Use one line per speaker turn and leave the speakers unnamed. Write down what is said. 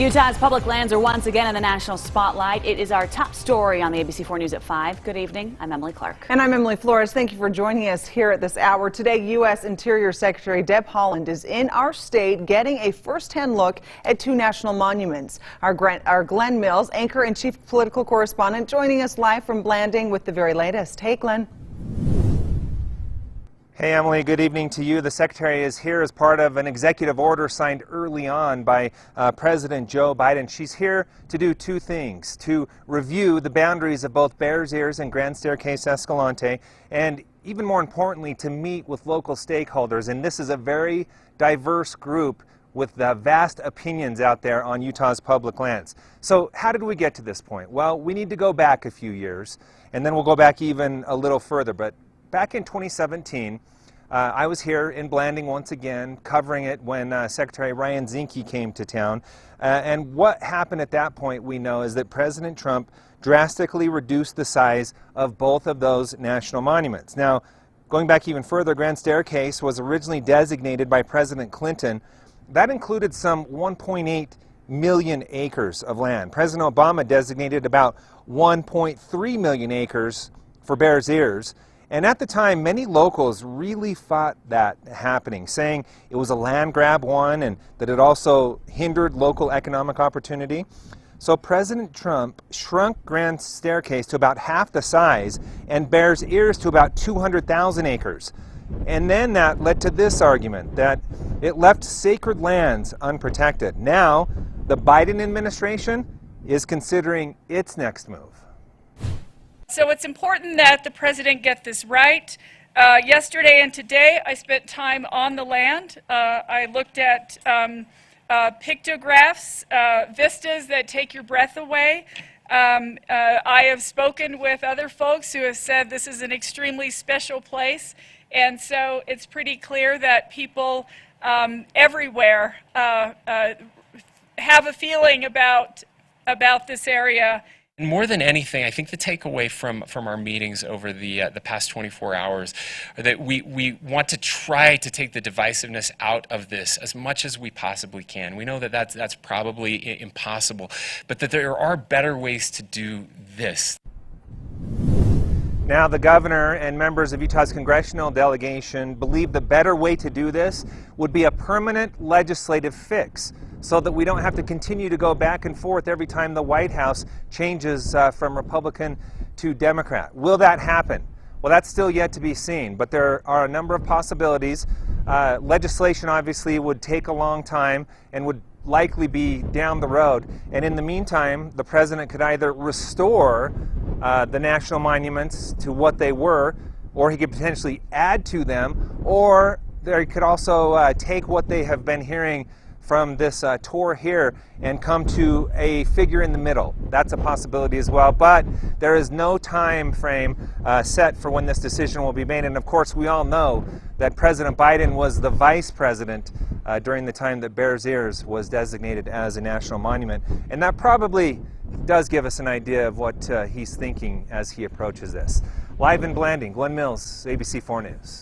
Utah's public lands are once again in the national spotlight. It is our top story on the ABC4 News at 5. Good evening. I'm Emily Clark.
And I'm Emily Flores. Thank you for joining us here at this hour. Today, U.S. Interior Secretary Deb Haaland is in our state getting a first-hand look at two national monuments. Our Glenn Mills, anchor and chief political correspondent, joining us live from Blanding with the very latest. Hey, Glenn.
Hey, Emily, good evening to you. The Secretary is here as part of an executive order signed early on by President Joe Biden. She's here to do two things: to review the boundaries of both Bears Ears and Grand Staircase Escalante, and even more importantly, to meet with local stakeholders. And this is a very diverse group with vast opinions out there on Utah's public lands. So how did we get to this point? Well, we need to go back a few years, and then we'll go back even a little further. But back in 2017, I was here in Blanding once again, covering it when Secretary Ryan Zinke came to town. And what happened at that point, we know, is that President Trump drastically reduced the size of both of those national monuments. Now, going back even further, Grand Staircase was originally designated by President Clinton. That included some 1.8 million acres of land. President Obama designated about 1.3 million acres for Bears Ears. And at the time, many locals really fought that happening, saying it was a land grab, one, and that it also hindered local economic opportunity. So President Trump shrunk Grand Staircase to about half the size and Bears Ears to about 200,000 acres. And then that led to this argument, that it left sacred lands unprotected. Now, the Biden administration is considering its next move.
So it's important that the president get this right. Yesterday and today, I spent time on the land. I looked at pictographs, vistas that take your breath away. I have spoken with other folks who have said this is an extremely special place. And so it's pretty clear that people everywhere have a feeling about this area.
More than anything, I think the takeaway from our meetings over the past 24 hours are that we want to try to take the divisiveness out of this as much as we possibly can. We know that that's probably impossible, but that there are better ways to do this.
Now, the governor and members of Utah's congressional delegation believe the better way to do this would be a permanent legislative fix, so that we don't have to continue to go back and forth every time the White House changes from Republican to Democrat. Will that happen? Well, that's still yet to be seen, but there are a number of possibilities. Legislation obviously would take a long time and would likely be down the road. And in the meantime, the president could either restore the national monuments to what they were, or he could potentially add to them, or he could also take what they have been hearing from this tour here and come to a figure in the middle. That's a possibility as well, but there is no time frame set for when this decision will be made. And of course, we all know that President Biden was the vice president during the time that Bears Ears was designated as a national monument. And that probably does give us an idea of what he's thinking as he approaches this. Live in Blanding, Glenn Mills, ABC4 News.